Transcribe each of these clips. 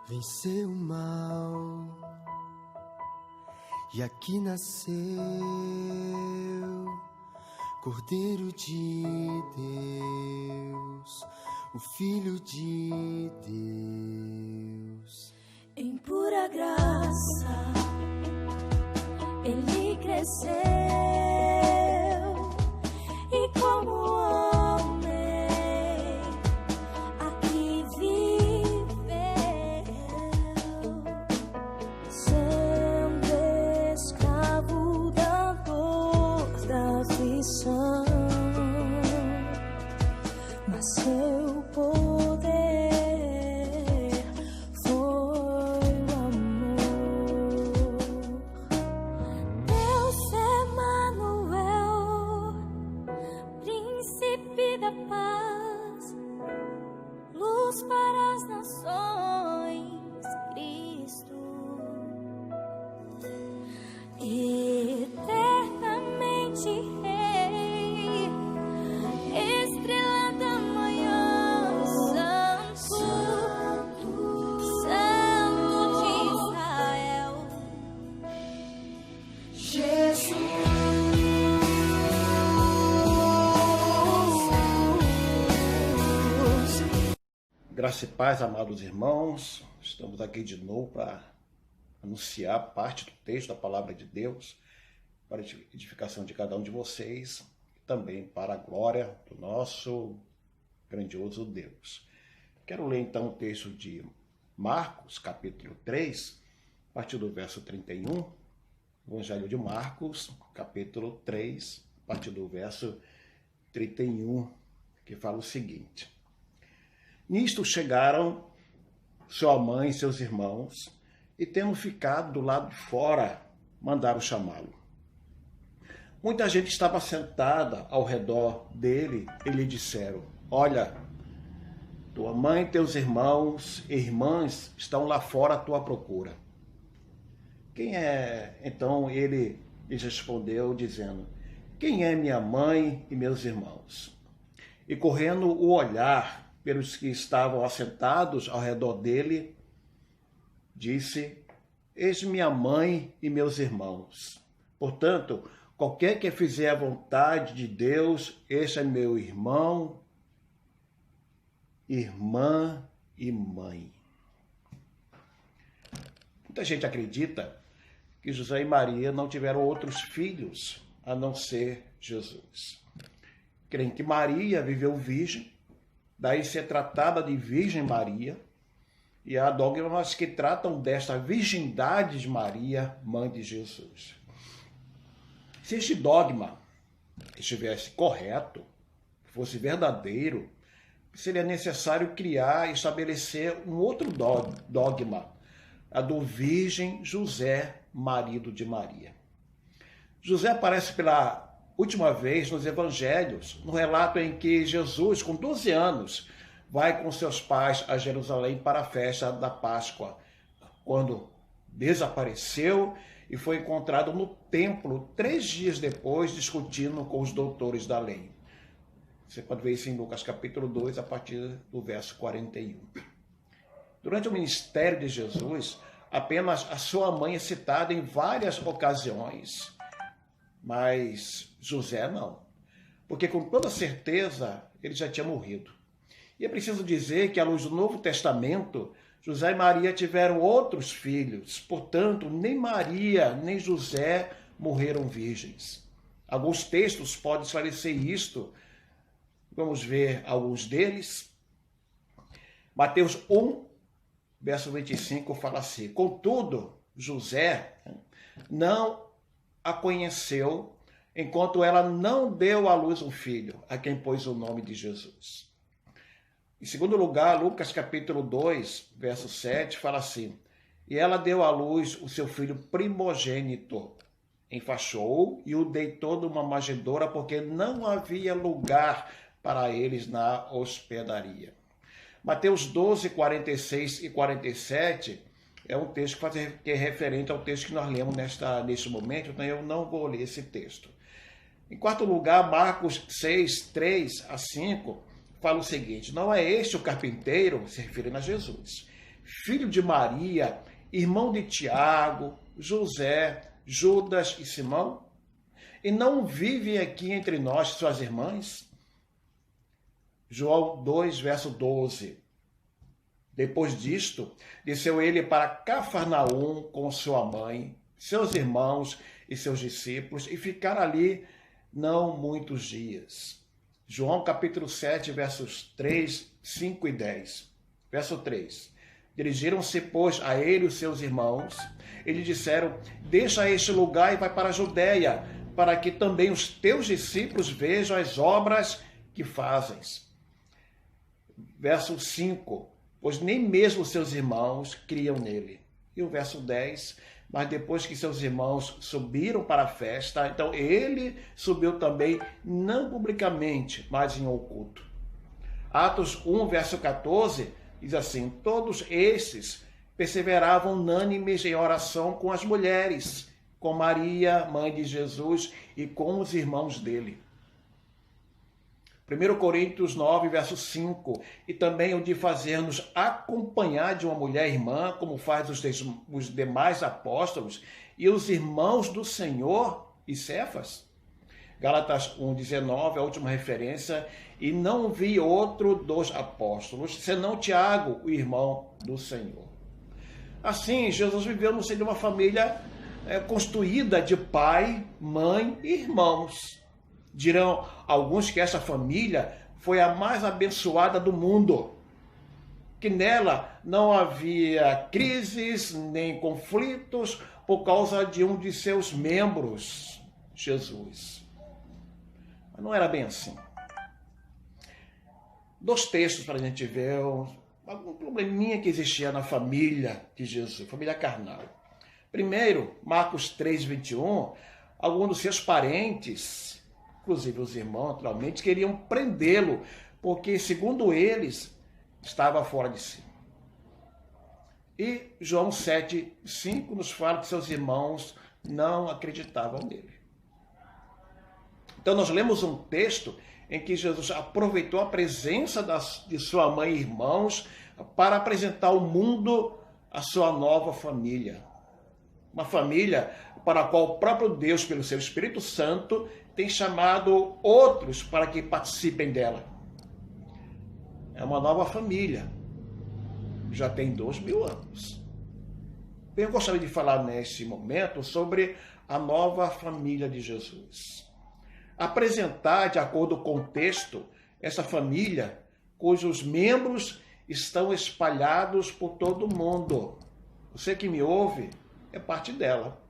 Venceu o mal e aqui nasceu Cordeiro de Deus, o Filho de Deus. Em pura graça ele cresceu e como homem aqui viveu, sendo escravo da dor, da aflição, mas seu poder da paz, luz para as nações, Cristo, eternamente Rei, estrela da manhã, Santo, Santo de Israel, Jesus. Graça e paz, amados irmãos, estamos aqui de novo para anunciar parte do texto da Palavra de Deus, para a edificação de cada um de vocês, e também para a glória do nosso grandioso Deus. Quero ler então o texto de Marcos, capítulo 3, a partir do verso 31, Evangelho de Marcos, capítulo 3, a partir do verso 31, que fala o seguinte: Nisto chegaram sua mãe e seus irmãos, e tendo ficado do lado de fora, mandaram chamá-lo. Muita gente estava sentada ao redor dele e lhe disseram: Olha, tua mãe, teus irmãos e irmãs estão lá fora à tua procura. Quem é? Então ele lhes respondeu, dizendo: Quem é minha mãe e meus irmãos? E correndo o olhar pelos que estavam assentados ao redor dele, disse: Eis minha mãe e meus irmãos. Portanto, qualquer que fizer a vontade de Deus, este é meu irmão, irmã e mãe. Muita gente acredita que José e Maria não tiveram outros filhos a não ser Jesus. Creem que Maria viveu virgem, daí ser tratada de Virgem Maria, e há dogmas que tratam desta virgindade de Maria, mãe de Jesus. Se este dogma estivesse correto, fosse verdadeiro, seria necessário criar e estabelecer um outro dogma, a do Virgem José, marido de Maria. José aparece pela última vez nos evangelhos, no relato em que Jesus, com 12 anos, vai com seus pais a Jerusalém para a festa da Páscoa, quando desapareceu e foi encontrado no templo 3 dias depois, discutindo com os doutores da lei. Você pode ver isso em Lucas capítulo 2, a partir do verso 41. Durante o ministério de Jesus, apenas a sua mãe é citada em várias ocasiões, mas José não, porque com toda certeza ele já tinha morrido. E é preciso dizer que, à luz do Novo Testamento, José e Maria tiveram outros filhos, portanto, nem Maria nem José morreram virgens. Alguns textos podem esclarecer isto. Vamos ver alguns deles. Mateus 1, verso 25, fala assim: Contudo, José não a conheceu, enquanto ela não deu à luz um filho, a quem pôs o nome de Jesus. Em segundo lugar, Lucas capítulo 2, verso 7, fala assim: E ela deu à luz o seu filho primogênito, enfaixou e o deitou numa manjedoura, porque não havia lugar para eles na hospedaria. Mateus 12, 46 e 47 é um texto que é referente ao texto que nós lemos neste momento, então eu não vou ler esse texto. Em quarto lugar, Marcos 6, 3 a 5, fala o seguinte: não é este o carpinteiro, se referindo a Jesus, filho de Maria, irmão de Tiago, José, Judas e Simão? E não vivem aqui entre nós suas irmãs? João 2, verso 12. Depois disto, desceu ele para Cafarnaum com sua mãe, seus irmãos e seus discípulos, e ficaram ali não muitos dias. João capítulo 7, versos 3, 5 e 10. Verso 3. Dirigiram-se, pois, a ele e os seus irmãos, e lhe disseram: deixa este lugar e vai para a Judeia, para que também os teus discípulos vejam as obras que fazes. Verso 5. Pois nem mesmo seus irmãos criam nele. E o verso 10. Mas depois que seus irmãos subiram para a festa, então ele subiu também, não publicamente, mas em oculto. Atos 1, verso 14, diz assim: todos estes perseveravam unânimes em oração com as mulheres, com Maria, mãe de Jesus, e com os irmãos dele. 1 Coríntios 9, verso 5, e também o de fazer-nos acompanhar de uma mulher irmã, como faz os demais apóstolos, e os irmãos do Senhor e Cefas. Gálatas 1, 19, a última referência, e não vi outro dos apóstolos, senão Tiago, o irmão do Senhor. Assim, Jesus viveu no seio de uma família constituída de pai, mãe e irmãos. Dirão alguns que essa família foi a mais abençoada do mundo, que nela não havia crises nem conflitos por causa de um de seus membros, Jesus. Mas não era bem assim. 2 textos para a gente ver algum probleminha que existia na família de Jesus, família carnal. Primeiro, Marcos 3, 21, alguns dos seus parentes, inclusive os irmãos, naturalmente, queriam prendê-lo, porque, segundo eles, estava fora de si. E João 7, 5 nos fala que seus irmãos não acreditavam nele. Então, nós lemos um texto em que Jesus aproveitou a presença de sua mãe e irmãos para apresentar ao mundo a sua nova família. Uma família para a qual o próprio Deus, pelo seu Espírito Santo, tem chamado outros para que participem dela. É uma nova família. Já tem 2000 anos. Eu gostaria de falar neste momento sobre a nova família de Jesus. Apresentar, de acordo com o texto, essa família cujos membros estão espalhados por todo o mundo. Você que me ouve é parte dela.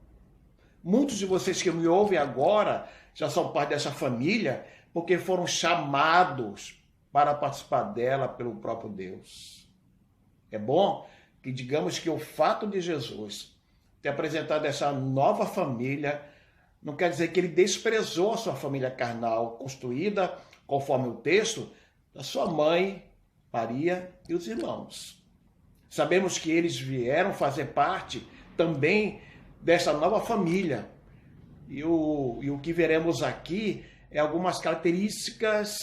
Muitos de vocês que me ouvem agora já são parte dessa família porque foram chamados para participar dela pelo próprio Deus. É bom que digamos que o fato de Jesus ter apresentado essa nova família não quer dizer que ele desprezou a sua família carnal, construída, conforme o texto, da sua mãe, Maria, e os irmãos. Sabemos que eles vieram fazer parte também dessa nova família. E o que veremos aqui é algumas características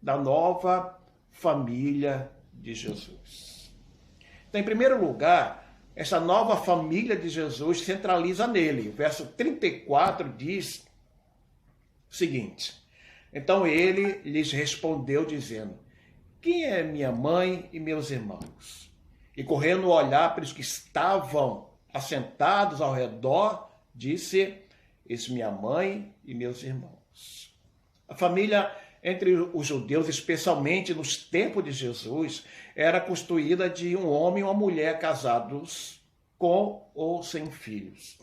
da nova família de Jesus. Então, em primeiro lugar, essa nova família de Jesus centraliza nele. O verso 34 diz o seguinte: então ele lhes respondeu dizendo: quem é minha mãe e meus irmãos? E correndo a olhar para os que estavam assentados ao redor, disse: eis minha mãe e meus irmãos. A família entre os judeus, especialmente nos tempos de Jesus, era constituída de um homem e uma mulher casados com ou sem filhos.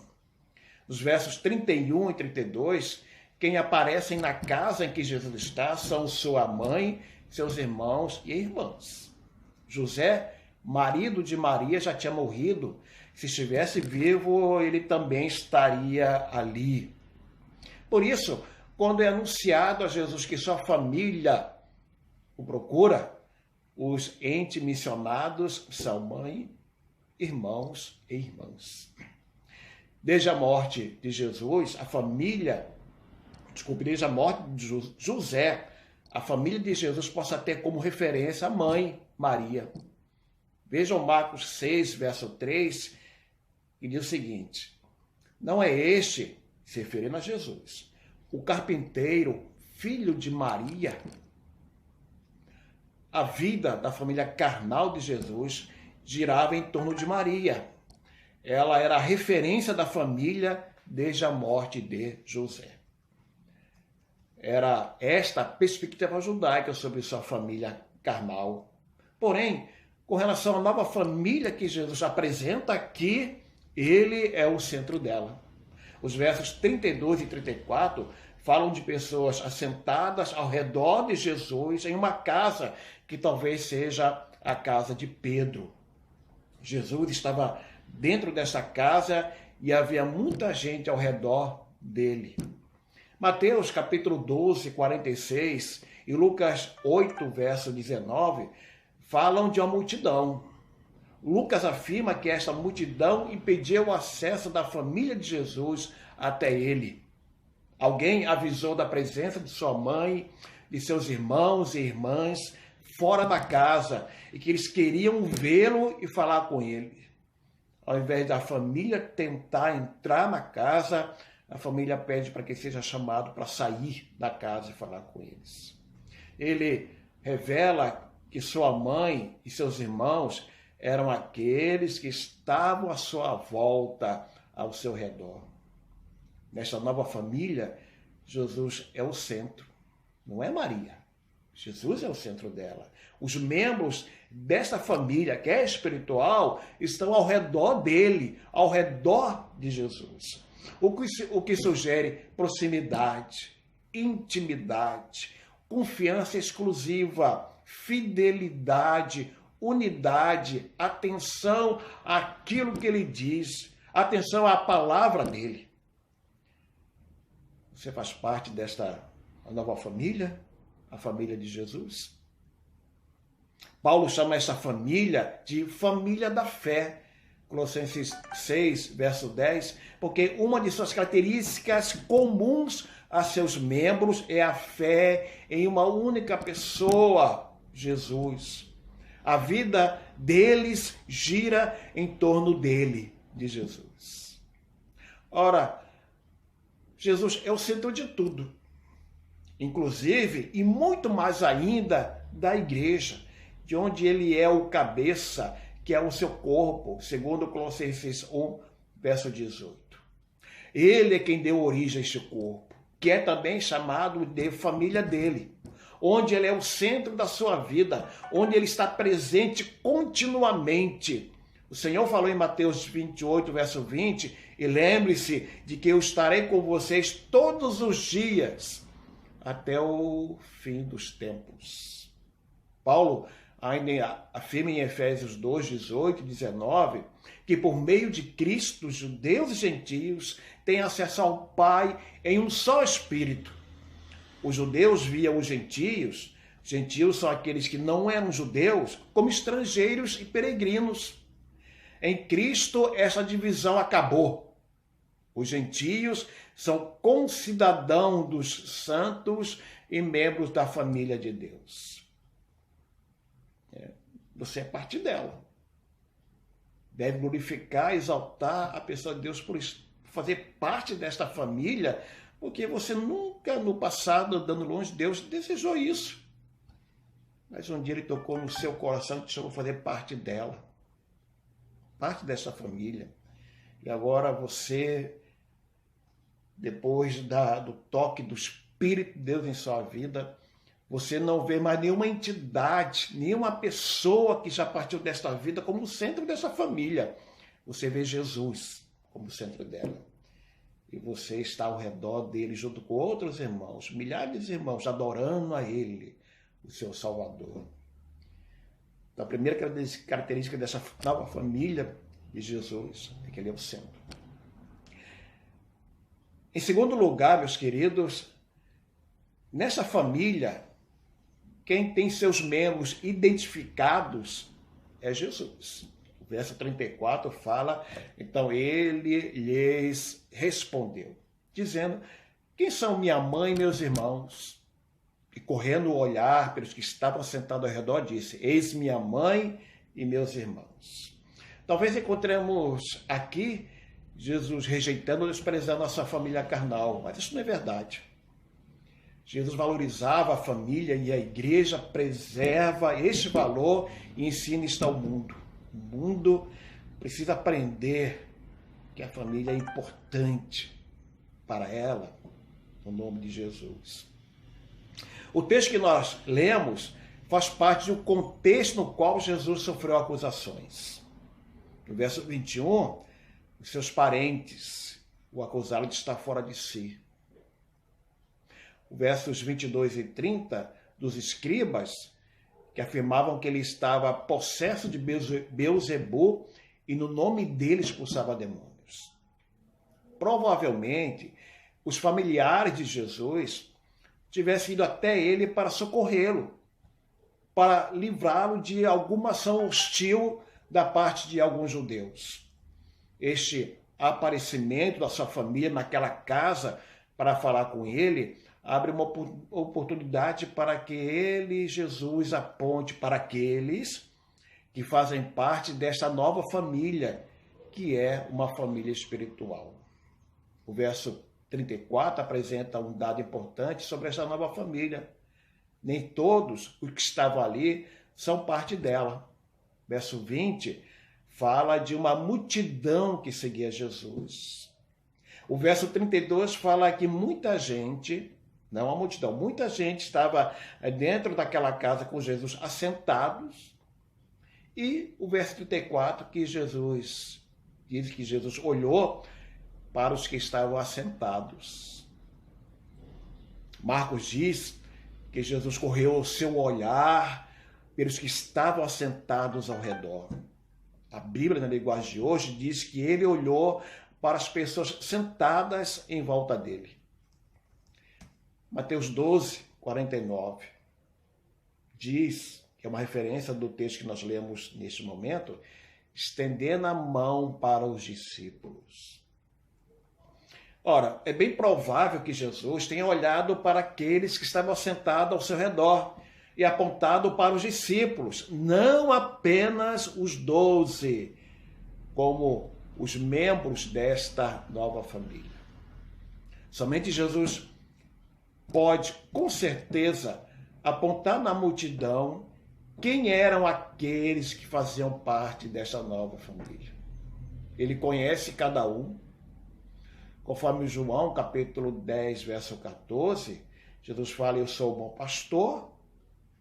Nos versos 31 e 32, quem aparecem na casa em que Jesus está são sua mãe, seus irmãos e irmãs. José, marido de Maria, já tinha morrido. Se estivesse vivo, ele também estaria ali. Por isso, quando é anunciado a Jesus que sua família o procura, os entes missionados são mãe, irmãos e irmãs. Desde a morte de Jesus, desde a morte de José, a família de Jesus possa ter como referência a mãe, Maria. Vejam Marcos 6, verso 3, que diz o seguinte: não é este, se referindo a Jesus, o carpinteiro, filho de Maria? A vida da família carnal de Jesus girava em torno de Maria. Ela era a referência da família desde a morte de José. Era esta a perspectiva judaica sobre sua família carnal. Porém, com relação à nova família que Jesus apresenta aqui, ele é o centro dela. Os versos 32 e 34 falam de pessoas assentadas ao redor de Jesus em uma casa que talvez seja a casa de Pedro. Jesus estava dentro dessa casa e havia muita gente ao redor dele. Mateus capítulo 12, 46 e Lucas 8, verso 19 falam de uma multidão. Lucas afirma que esta multidão impedia o acesso da família de Jesus até ele. Alguém avisou da presença de sua mãe, de seus irmãos e irmãs fora da casa e que eles queriam vê-lo e falar com ele. Ao invés da família tentar entrar na casa, a família pede para que seja chamado para sair da casa e falar com eles. Ele revela que sua mãe e seus irmãos eram aqueles que estavam à sua volta, ao seu redor. Nesta nova família, Jesus é o centro, não é Maria. Jesus é o centro dela. Os membros desta família, que é espiritual, estão ao redor dele, ao redor de Jesus. O que sugere proximidade, intimidade, confiança exclusiva, fidelidade, unidade, atenção àquilo que ele diz, atenção à palavra dele. Você faz parte desta nova família, a família de Jesus? Paulo chama essa família de família da fé. Colossenses 6, verso 10, porque uma de suas características comuns a seus membros é a fé em uma única pessoa, Jesus. A vida deles gira em torno dele, de Jesus. Ora, Jesus é o centro de tudo, inclusive e muito mais ainda da igreja, de onde ele é o cabeça, que é o seu corpo, segundo Colossenses 1, verso 18. Ele é quem deu origem a este corpo, que é também chamado de família dele, onde ele é o centro da sua vida, onde ele está presente continuamente. O Senhor falou em Mateus 28, verso 20, e lembre-se de que eu estarei com vocês todos os dias, até o fim dos tempos. Paulo ainda afirma em Efésios 2, 18 e 19, que por meio de Cristo, judeus e gentios têm acesso ao Pai em um só Espírito. Os judeus viam os gentios são aqueles que não eram judeus, como estrangeiros e peregrinos. Em Cristo, essa divisão acabou. Os gentios são concidadãos dos santos e membros da família de Deus. Você é parte dela. Deve glorificar, exaltar a pessoa de Deus por fazer parte desta família, porque você nunca no passado, andando longe de Deus, desejou isso. Mas um dia ele tocou no seu coração e te chamou a fazer parte dela. Parte dessa família. E agora você, depois do toque do Espírito de Deus em sua vida, você não vê mais nenhuma entidade, nenhuma pessoa que já partiu desta vida como o centro dessa família. Você vê Jesus como o centro dela. E você está ao redor dele, junto com outros irmãos, milhares de irmãos, adorando a ele, o seu Salvador. Então, a primeira característica dessa nova família de Jesus é que ele é o centro. Em segundo lugar, meus queridos, nessa família, quem tem seus membros identificados é Jesus. O verso 34 fala, então ele lhes respondeu, dizendo, quem são minha mãe e meus irmãos? E correndo o olhar pelos que estavam sentados ao redor, disse, eis minha mãe e meus irmãos. Talvez encontremos aqui Jesus rejeitando ou desprezando a sua família carnal, mas isso não é verdade. Jesus valorizava a família e a igreja preserva este valor e ensina isto ao mundo. O mundo precisa aprender que a família é importante para ela, no nome de Jesus. O texto que nós lemos faz parte do contexto no qual Jesus sofreu acusações. No verso 21, os seus parentes o acusaram de estar fora de si. Os versos 22 e 30 dos escribas, que afirmavam que ele estava possesso de Beelzebu e no nome dele expulsava demônios. Provavelmente, os familiares de Jesus tivessem ido até ele para socorrê-lo, para livrá-lo de alguma ação hostil da parte de alguns judeus. Este aparecimento da sua família naquela casa para falar com ele abre uma oportunidade para que ele, Jesus, aponte para aqueles que fazem parte desta nova família, que é uma família espiritual. O verso 34 apresenta um dado importante sobre esta nova família. Nem todos os que estavam ali são parte dela. Verso 20 fala de uma multidão que seguia Jesus. O verso 32 fala que muita gente, não a multidão, muita gente estava dentro daquela casa com Jesus assentados. E o verso 34 que Jesus diz que Jesus olhou para os que estavam assentados. Marcos diz que Jesus correu o seu olhar pelos que estavam assentados ao redor. A Bíblia, na linguagem de hoje, diz que ele olhou para as pessoas sentadas em volta dele. Mateus 12, 49, diz, que é uma referência do texto que nós lemos neste momento, estendendo a mão para os discípulos. Ora, é bem provável que Jesus tenha olhado para aqueles que estavam sentados ao seu redor e apontado para os discípulos, não apenas os 12, como os membros desta nova família. Somente Jesus pode, com certeza, apontar na multidão quem eram aqueles que faziam parte desta nova família. Ele conhece cada um. Conforme João, capítulo 10, verso 14, Jesus fala, eu sou o bom pastor,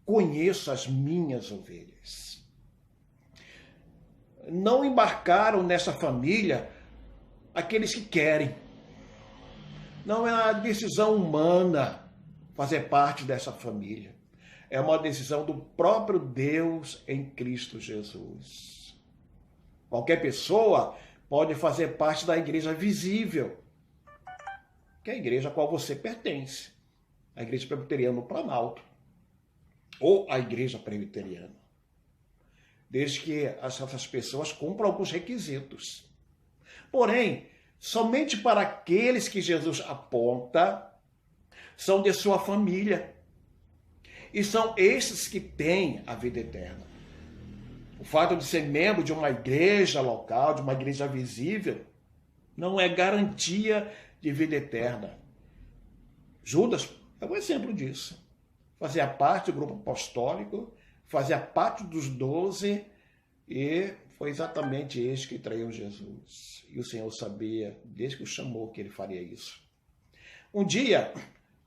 conheço as minhas ovelhas. Não embarcaram nessa família aqueles que querem. Não é uma decisão humana fazer parte dessa família. É uma decisão do próprio Deus em Cristo Jesus. Qualquer pessoa pode fazer parte da igreja visível, que é a igreja a qual você pertence. A igreja presbiteriana no Planalto. Ou a igreja presbiteriana. Desde que essas pessoas cumpram alguns requisitos. Porém, somente para aqueles que Jesus aponta, são de sua família. E são esses que têm a vida eterna. O fato de ser membro de uma igreja local, de uma igreja visível, não é garantia de vida eterna. Judas é um exemplo disso. Fazia parte do grupo apostólico, fazia parte dos 12 e foi exatamente este que traiu Jesus. E o Senhor sabia, desde que o chamou, que ele faria isso. Um dia,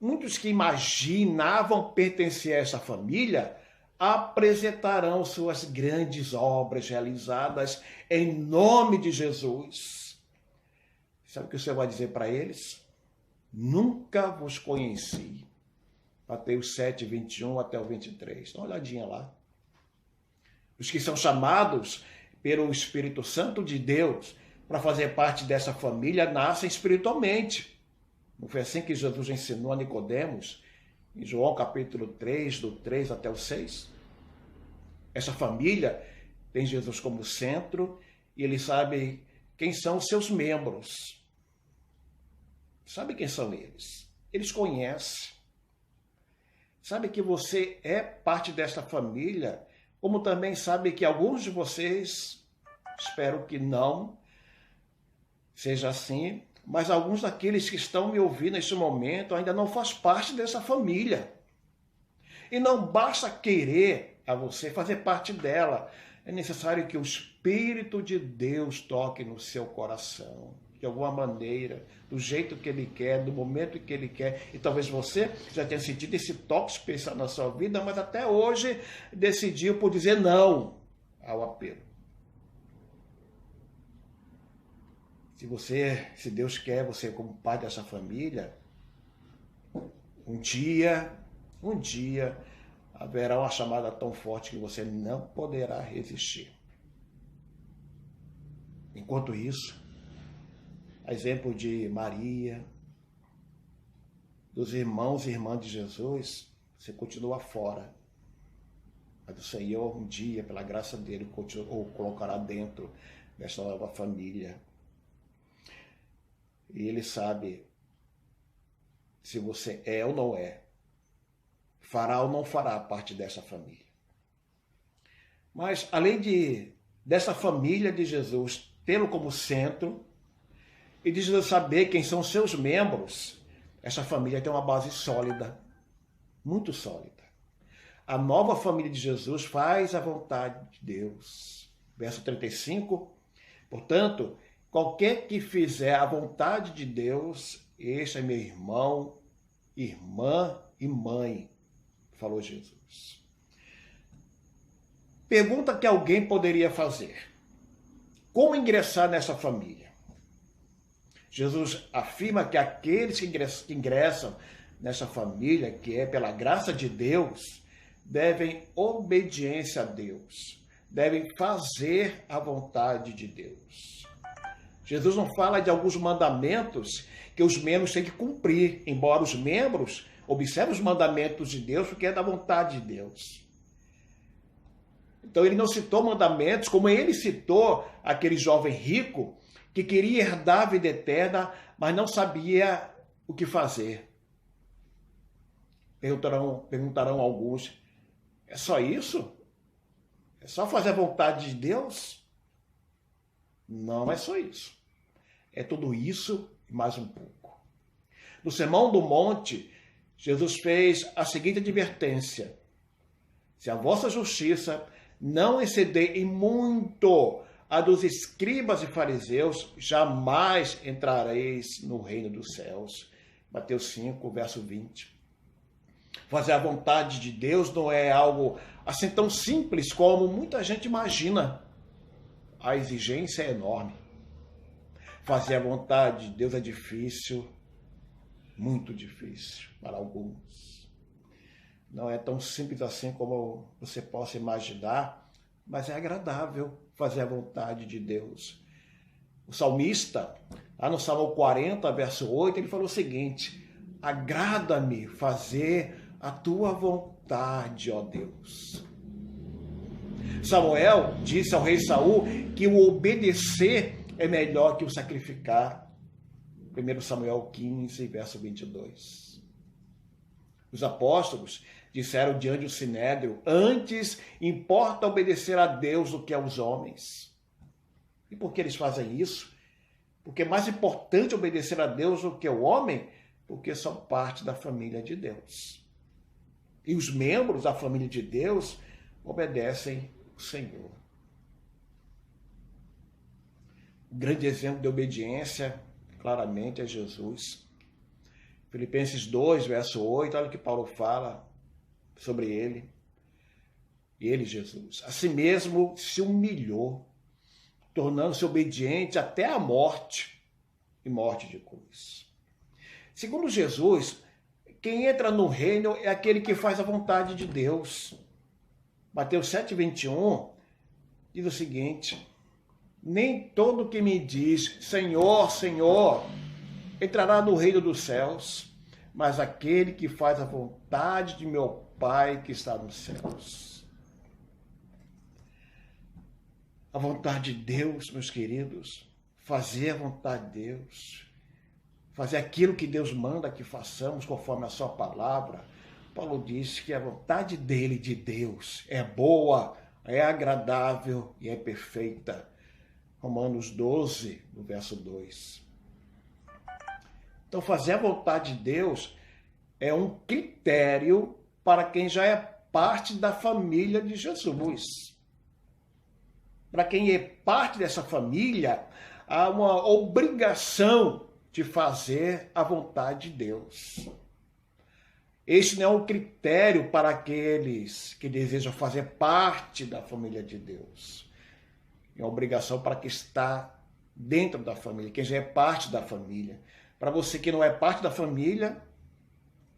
muitos que imaginavam pertencer a essa família apresentarão suas grandes obras realizadas em nome de Jesus. Sabe o que o Senhor vai dizer para eles? Nunca vos conheci. Mateus 7, 21 até o 23. Dá uma olhadinha lá. Os que são chamados pelo Espírito Santo de Deus para fazer parte dessa família nascem espiritualmente. Não foi assim que Jesus ensinou a Nicodemos, em João capítulo 3, do 3 até o 6? Essa família tem Jesus como centro e ele sabe quem são os seus membros. Sabe quem são eles? Eles conhecem. Sabe que você é parte desta família como também sabe que alguns de vocês, espero que não seja assim, mas alguns daqueles que estão me ouvindo neste momento ainda não faz parte dessa família. E não basta querer a você fazer parte dela. É necessário que o Espírito de Deus toque no seu coração, de alguma maneira, do jeito que Ele quer, do momento que Ele quer. E talvez você já tenha sentido esse toque especial na sua vida, mas até hoje decidiu por dizer não ao apelo. Se Deus quer você como pai dessa família, um dia haverá uma chamada tão forte que você não poderá resistir. Enquanto isso, a exemplo de Maria, dos irmãos e irmãs de Jesus, você continua fora. Mas o Senhor, um dia, pela graça dele, o colocará dentro desta nova família. E Ele sabe se você é ou não é, fará ou não fará parte dessa família. Mas, além dessa família de Jesus tê-lo como centro, e de Jesus saber quem são seus membros, essa família tem uma base sólida, muito sólida. A nova família de Jesus faz a vontade de Deus. Verso 35, portanto, qualquer que fizer a vontade de Deus, este é meu irmão, irmã e mãe, falou Jesus. Pergunta que alguém poderia fazer: como ingressar nessa família? Jesus afirma que aqueles que ingressam nessa família, que é pela graça de Deus, devem obediência a Deus, devem fazer a vontade de Deus. Jesus não fala de alguns mandamentos que os membros têm que cumprir, embora os membros observem os mandamentos de Deus, porque é da vontade de Deus. Então ele não citou mandamentos como ele citou aquele jovem rico que queria herdar a vida eterna, mas não sabia o que fazer. Perguntarão alguns: é só isso? É só fazer a vontade de Deus? Não é só isso. É tudo isso e mais um pouco. No Sermão do Monte, Jesus fez a seguinte advertência: se a vossa justiça não exceder em muito a dos escribas e fariseus, jamais entrareis no reino dos céus. Mateus 5, verso 20. Fazer a vontade de Deus não é algo assim tão simples como muita gente imagina. A exigência é enorme. Fazer a vontade de Deus é difícil, muito difícil para alguns. Não é tão simples assim como você possa imaginar, mas é agradável fazer a vontade de Deus. O salmista, lá no Salmo 40, verso 8, ele falou o seguinte: agrada-me fazer a tua vontade, ó Deus. Samuel disse ao rei Saul que o obedecer é melhor que o sacrificar. 1 Samuel 15, verso 22. Os apóstolos disseram diante do Sinédrio: antes importa obedecer a Deus do que aos homens. E por que eles fazem isso? Porque é mais importante obedecer a Deus do que ao homem, porque são parte da família de Deus. E os membros da família de Deus obedecem o Senhor. O grande exemplo de obediência, claramente, é Jesus. Filipenses 2, verso 8, olha o que Paulo fala sobre ele. Ele, Jesus, a si mesmo se humilhou, tornando-se obediente até a morte, e morte de cruz. Segundo Jesus, quem entra no reino é aquele que faz a vontade de Deus. Mateus 7, 21 diz o seguinte: nem todo que me diz Senhor, Senhor, entrará no reino dos céus, mas aquele que faz a vontade de meu Pai que está nos céus. A vontade de Deus, meus queridos, fazer a vontade de Deus, fazer aquilo que Deus manda que façamos conforme a sua palavra. Paulo disse que a vontade dele, de Deus, é boa, é agradável e é perfeita. Romanos 12, no verso 2. Então, fazer a vontade de Deus é um critério para quem já é parte da família de Jesus. Para quem é parte dessa família, há uma obrigação de fazer a vontade de Deus. Este não é um critério para aqueles que desejam fazer parte da família de Deus. É uma obrigação para quem está dentro da família, quem já é parte da família. Para você que não é parte da família,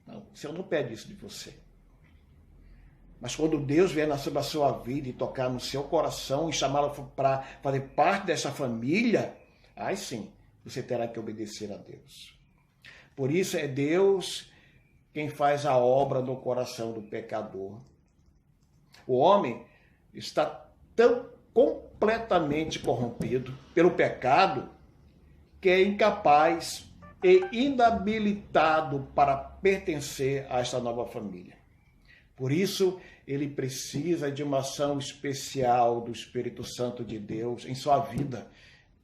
não, o Senhor não pede isso de você. Mas quando Deus vier sobre a sua vida e tocar no seu coração e chamá-lo para fazer parte dessa família, aí sim, você terá que obedecer a Deus. Por isso é Deus quem faz a obra no coração do pecador. O homem está tão completamente corrompido pelo pecado que é incapaz e inabilitado para pertencer a esta nova família. Por isso, ele precisa de uma ação especial do Espírito Santo de Deus em sua vida,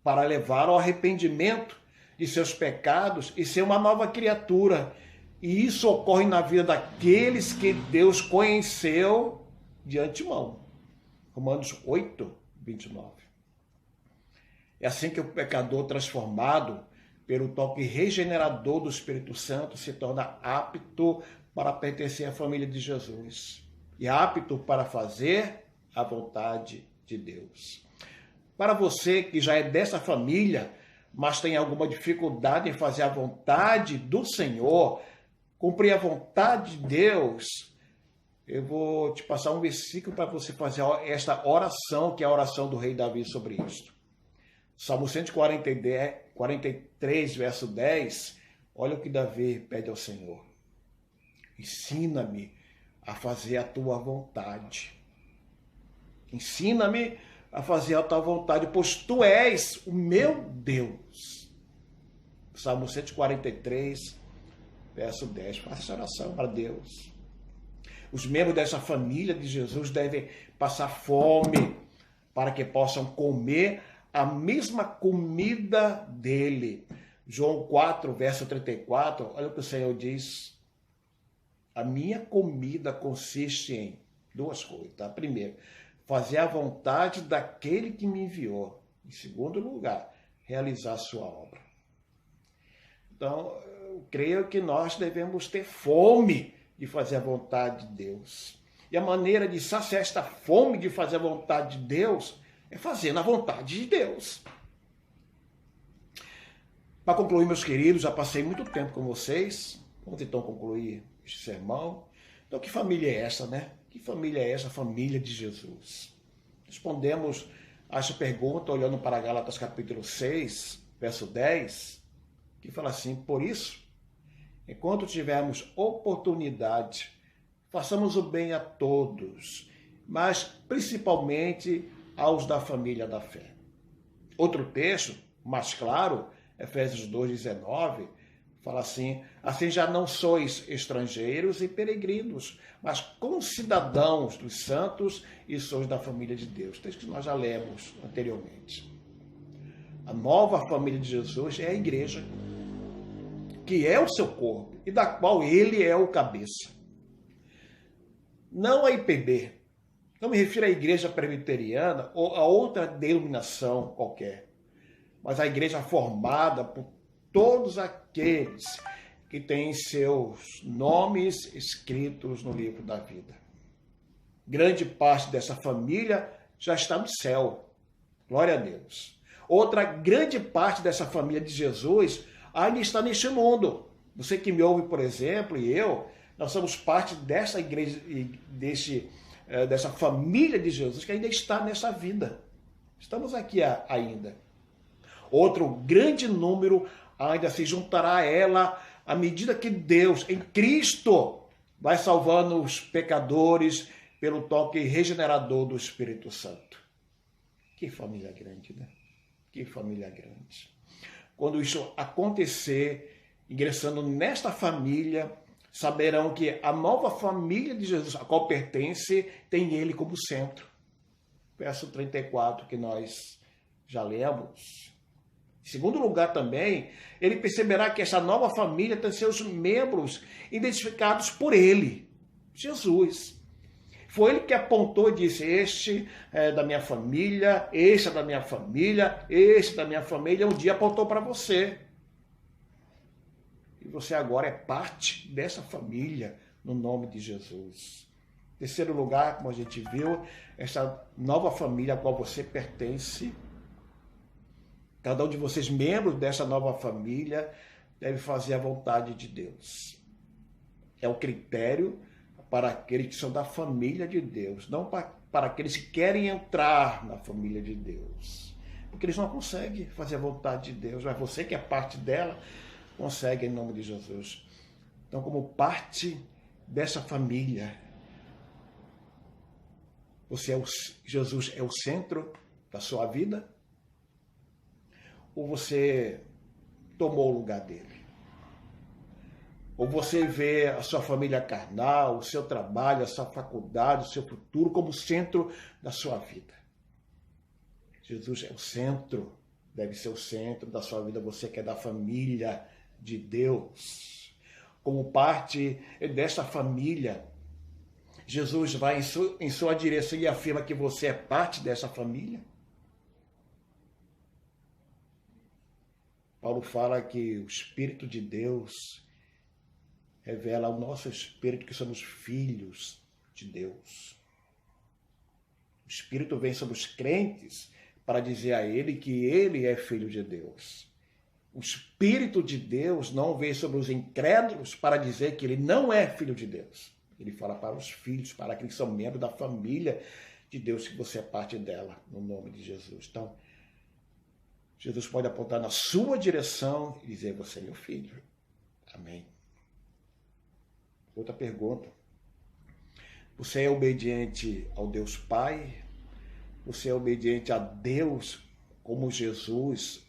para levar ao arrependimento de seus pecados e ser uma nova criatura. E isso ocorre na vida daqueles que Deus conheceu de antemão. Romanos 8, 29. É assim que o pecador transformado pelo toque regenerador do Espírito Santo se torna apto para pertencer à família de Jesus e apto para fazer a vontade de Deus. Para você que já é dessa família, mas tem alguma dificuldade em fazer a vontade do Senhor, cumprir a vontade de Deus, eu vou te passar um versículo para você fazer esta oração, que é a oração do rei Davi sobre isto. Salmo 143, verso 10, olha o que Davi pede ao Senhor. Ensina-me a fazer a tua vontade. Ensina-me a fazer a tua vontade, pois tu és o meu Deus. Salmo 143, verso 10. Faça essa oração para Deus. Os membros dessa família de Jesus devem passar fome para que possam comer a mesma comida dele. João 4, verso 34, olha o que o Senhor diz. A minha comida consiste em duas coisas. Tá? Primeiro, fazer a vontade daquele que me enviou. Em segundo lugar, realizar a sua obra. Então, eu creio que nós devemos ter fome de fazer a vontade de Deus. E a maneira de saciar esta fome de fazer a vontade de Deus é fazendo a vontade de Deus. Para concluir, meus queridos, já passei muito tempo com vocês. Vamos então concluir este sermão. Então, que família é essa, né? Que família é essa? A família de Jesus. Respondemos a essa pergunta olhando para Gálatas capítulo 6, verso 10, que fala assim: por isso, enquanto tivermos oportunidade, façamos o bem a todos, mas principalmente aos da família da fé. Outro texto, mais claro, Efésios 2,19, fala assim: assim já não sois estrangeiros e peregrinos, mas concidadãos dos santos e sois da família de Deus. Texto que nós já lemos anteriormente. A nova família de Jesus é a igreja, que é o seu corpo e da qual ele é o cabeça. Não a IPB, não me refiro à igreja presbiteriana ou a outra denominação qualquer, mas a igreja formada por todos aqueles que têm seus nomes escritos no livro da vida. Grande parte dessa família já está no céu. Glória a Deus. Outra grande parte dessa família de Jesus ainda está neste mundo. Você que me ouve, por exemplo, e eu, nós somos parte dessa igreja, dessa família de Jesus que ainda está nessa vida. Estamos aqui ainda. Outro grande número ainda se juntará a ela à medida que Deus, em Cristo, vai salvando os pecadores pelo toque regenerador do Espírito Santo. Que família grande, né? Que família grande. Quando isso acontecer, ingressando nesta família, saberão que a nova família de Jesus, a qual pertence, tem ele como centro. verso 34 que nós já lemos. Em segundo lugar também, ele perceberá que essa nova família tem seus membros identificados por ele, Jesus. Foi ele que apontou e disse, este é da minha família, este é da minha família, este é da minha família. Um dia apontou para você. E você agora é parte dessa família, no nome de Jesus. Em terceiro lugar, como a gente viu, essa nova família a qual você pertence, cada um de vocês, membros dessa nova família, deve fazer a vontade de Deus. É o critério para aqueles que são da família de Deus, não para aqueles que querem entrar na família de Deus. Porque eles não conseguem fazer a vontade de Deus, mas você que é parte dela, consegue em nome de Jesus. Então, como parte dessa família, Jesus é o centro da sua vida? Ou você tomou o lugar dele? Ou você vê a sua família carnal, o seu trabalho, a sua faculdade, o seu futuro como centro da sua vida? Jesus é o centro, deve ser o centro da sua vida, você que é da família de Deus. Como parte dessa família, Jesus vai em sua direção e afirma que você é parte dessa família. Paulo fala que o Espírito de Deus revela ao nosso espírito que somos filhos de Deus. O Espírito vem sobre os crentes para dizer a ele que ele é filho de Deus. O Espírito de Deus não vem sobre os incrédulos para dizer que ele não é filho de Deus. Ele fala para os filhos, para aqueles que são membros da família de Deus, que você é parte dela, no nome de Jesus. Então, Jesus pode apontar na sua direção e dizer, você é meu filho. Amém. Outra pergunta. Você é obediente ao Deus Pai? Você é obediente a Deus como Jesus,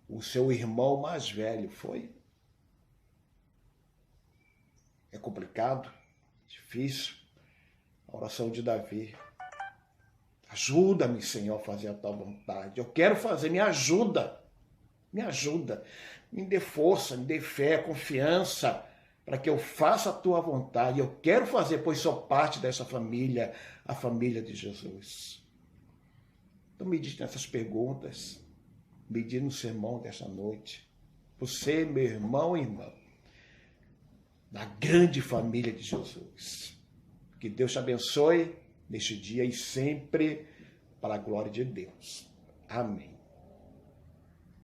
o seu irmão mais velho, foi? É complicado, difícil. A oração de Davi. Ajuda-me, Senhor, a fazer a tua vontade. Eu quero fazer, me ajuda. Me ajuda. Me dê força, me dê fé, confiança, para que eu faça a tua vontade. Eu quero fazer, pois sou parte dessa família, a família de Jesus. Então medite nessas perguntas, medite no sermão dessa noite. Você, meu irmão e irmã, da grande família de Jesus. Que Deus te abençoe neste dia e sempre para a glória de Deus. Amém.